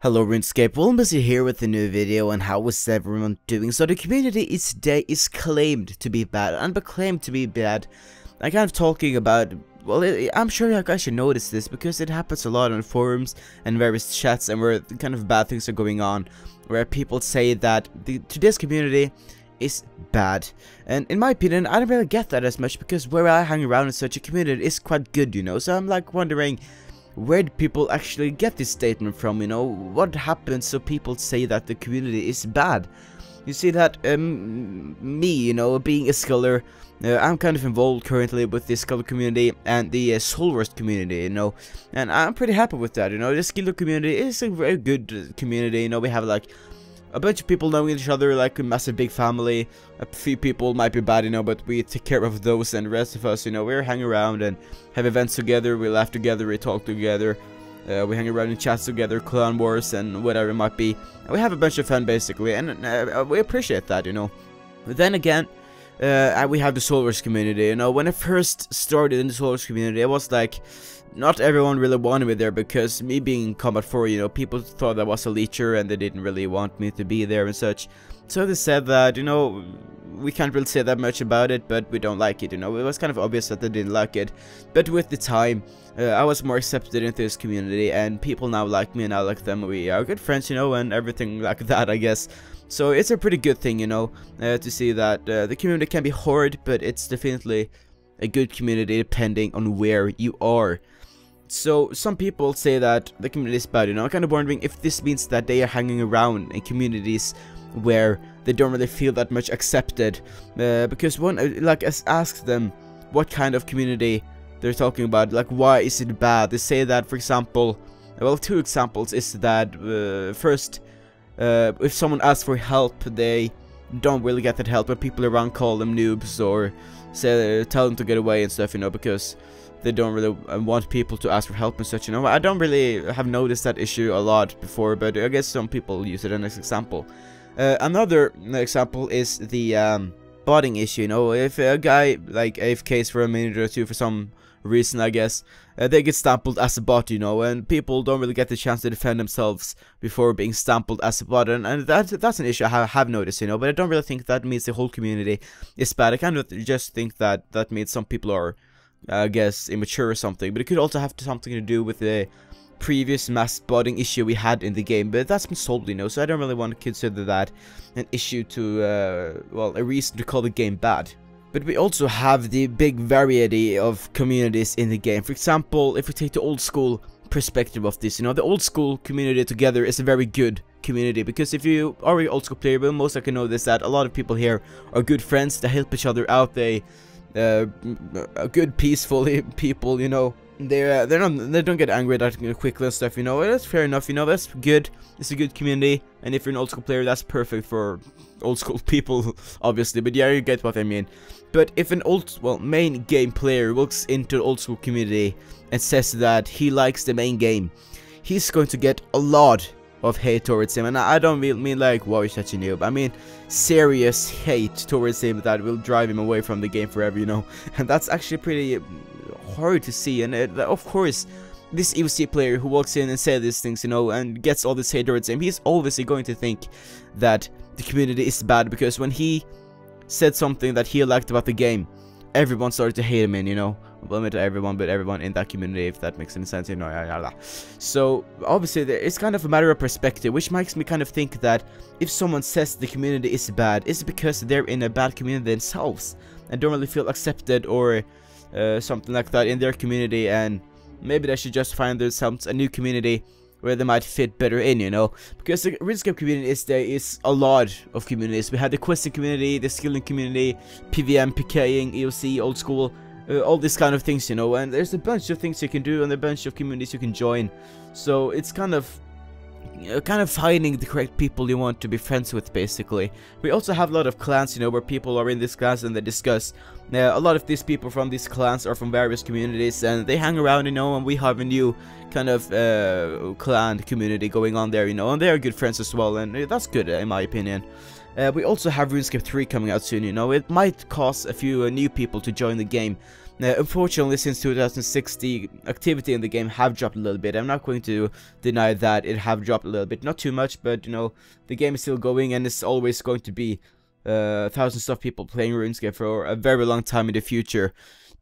Hello Runescape, Wilmsy here with a new video, and how is everyone doing? So the community is claimed to be bad, and by claimed to be bad, I'm kind of talking about, well, I'm sure you guys should notice this, because it happens a lot on forums and various chats, and where kind of bad things are going on, where people say that today's community is bad. And in my opinion, I don't really get that as much, because where I hang around in such a community is quite good, you know, so I'm like wondering, where do people actually get this statement from, you know? What happens so people say that the community is bad? You see that, me, you know, being a scholar, I'm kind of involved currently with the scholar community and the Soulworst community, you know? And I'm pretty happy with that, you know? The scholar community is a very good community, you know? We have like a bunch of people knowing each other, like a massive big family. A few people might be bad, you know, but we take care of those, and the rest of us, you know, we hang around and have events together, we laugh together, we talk together, we hang around in chats together, clan wars and whatever it might be. And we have a bunch of fun basically, and we appreciate that, you know. But then again, we have the Soulworst community, you know. When I first started in the Soulworst community, it was like, not everyone really wanted me there, because me being Combat 4, you know, people thought I was a leecher and they didn't really want me to be there and such. So they said that, you know, we can't really say that much about it, but we don't like it, you know. It was kind of obvious that they didn't like it. But with the time, I was more accepted into this community, and people now like me and I like them. We are good friends, you know, and everything like that, I guess. So it's a pretty good thing, you know, to see that the community can be hard, but it's definitely a good community depending on where you are. So some people say that the community is bad, you know. I'm kind of wondering if this means that they are hanging around in communities where they don't really feel that much accepted, because one like asked them what kind of community they're talking about, like why is it bad. They say that, for example, well, two examples is that first, if someone asks for help, they don't really get that help, but people around call them noobs or say tell them to get away and stuff, you know, because they don't really want people to ask for help and such, you know. I don't really have noticed that issue a lot before, but I guess some people use it as an example. Another example is the botting issue, you know. If a guy like AFKs for a minute or two for some reason, I guess, they get stampled as a bot, you know, and people don't really get the chance to defend themselves before being stampled as a bot, and that's an issue I have noticed, you know. But I don't really think that means the whole community is bad. I kind of just think that that means some people are, I guess, immature or something, but it could also have something to do with the previous mass botting issue we had in the game, but that's been solved, you know, so I don't really want to consider that an issue to, well, a reason to call the game bad. But we also have the big variety of communities in the game. For example, if we take the old school perspective of this, you know, the old school community together is a very good community, because if you are an old school player, well, most likely know this, that a lot of people here are good friends, they help each other out, they good peaceful people, you know. They don't get angry that quickly and stuff, you know. That's fair enough, you know. That's good. It's a good community, and if you're an old school player, that's perfect for old school people, obviously. But yeah, you get what I mean. But if an main game player walks into the old school community and says that he likes the main game, he's going to get a lot of hate towards him, and I don't mean like, wow, you're such a noob. I mean serious hate towards him that will drive him away from the game forever, you know. And that's actually pretty hard to see. And of course, this EVC player who walks in and says these things, you know, and gets all this hate towards him, he's obviously going to think that the community is bad, because when he said something that he liked about the game, everyone started to hate him, you know. Well, not everyone, but everyone in that community, if that makes any sense, you know. So obviously it's kind of a matter of perspective, which makes me kind of think that if someone says the community is bad, it's because they're in a bad community themselves and don't really feel accepted or something like that in their community, and maybe they should just find themselves a new community where they might fit better in, you know. Because the Runescape community is a lot of communities. We have the questing community, the skilling community, PVM, PKing, EOC, old school, all these kind of things, you know. And there's a bunch of things you can do and a bunch of communities you can join. So it's kind of finding the correct people you want to be friends with, basically. We also have a lot of clans, you know, where people are in these clans and they discuss. A lot of these people from these clans are from various communities, and they hang around, you know, and we have a new kind of clan community going on there, you know, and they are good friends as well, and that's good in my opinion. We also have Runescape 3 coming out soon, you know. It might cause a few new people to join the game, Unfortunately, since 2006, the activity in the game have dropped a little bit. I'm not going to deny that it have dropped a little bit, not too much, but you know, the game is still going, and it's always going to be thousands of people playing RuneScape for a very long time in the future.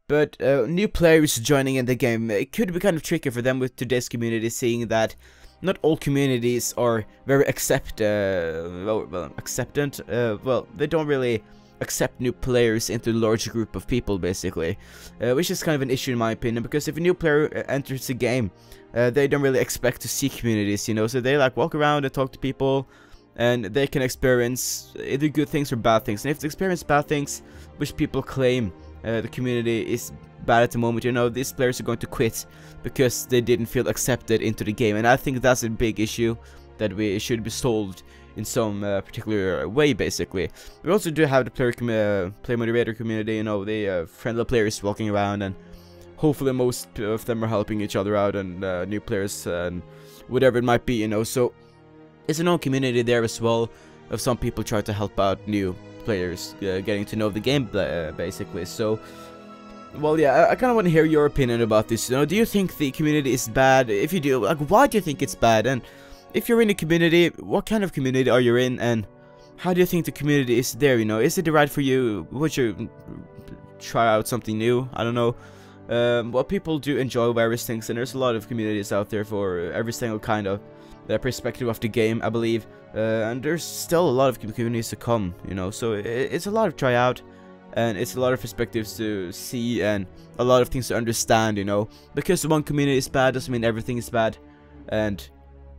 But new players joining in the game, it could be kind of tricky for them with today's community, seeing that not all communities are very acceptant. Well, they don't really accept new players into a large group of people, basically, which is kind of an issue in my opinion, because if a new player enters the game, they don't really expect to see communities, you know, so they like walk around and talk to people, and they can experience either good things or bad things, and if they experience bad things, which people claim the community is bad at the moment, you know, these players are going to quit because they didn't feel accepted into the game, and I think that's a big issue that we should be solved in some particular way, basically. We also do have the play moderator community, you know, the friendly players walking around, and hopefully most of them are helping each other out, and new players and whatever it might be, you know, so it's a known community there as well, of some people try to help out new players getting to know the game, basically. So, well, yeah, I kind of want to hear your opinion about this, you know, do you think the community is bad? If you do, like, why do you think it's bad? And if you're in a community, what kind of community are you in, and how do you think the community is there, you know? Is it right for you? Would you try out something new? I don't know. Well, people do enjoy various things, and there's a lot of communities out there for every single kind of perspective of the game, I believe. And there's still a lot of communities to come, you know, so it's a lot of try out, and it's a lot of perspectives to see, and a lot of things to understand, you know. Because one community is bad doesn't mean everything is bad, and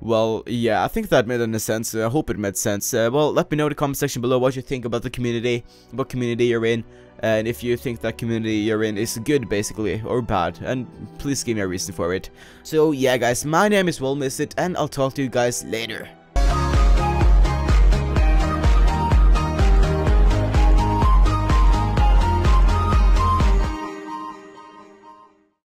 well, yeah, I think that made any sense. I hope it made sense. Well, let me know in the comment section below what you think about the community, what community you're in, and if you think that community you're in is good, basically, or bad, and please give me a reason for it. So, yeah, guys, my name is Will Miss It, and I'll talk to you guys later.